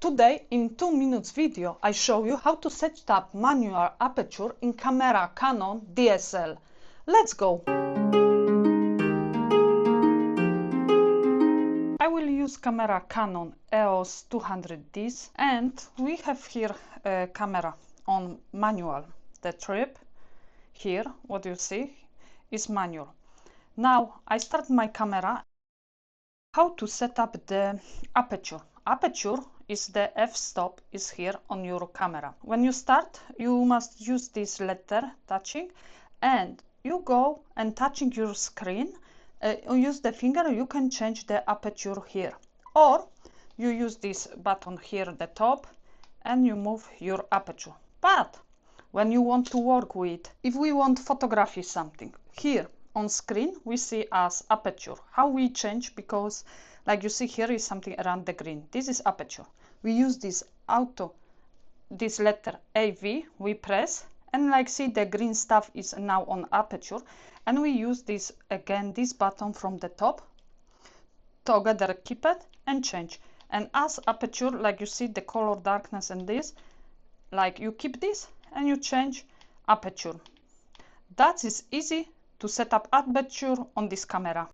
Today, in 2 minutes video, I show you how to set up manual aperture in camera Canon DSLR. Let's go! I will use camera Canon EOS 200D and we have here a camera on manual. The trip here, what you see, is manual. Now I start my camera. How to set up the aperture? Aperture is the f-stop is here on your camera. When you start, you must use this letter touching, and you go and touching your screen. Use the finger, you can change the aperture here, or you use this button here at the top and you move your aperture. But when you want to work with, if we want photography something, here on screen we see as aperture. How we change, because like you see here is something around the green. This is aperture. We use this this letter AV, we press, and like see the green stuff is now on aperture, and we use this again, this button from the top, together keep it and change. And as aperture, like you see the color darkness and this, like you keep this and you change aperture. That is easy to set up aperture on this camera.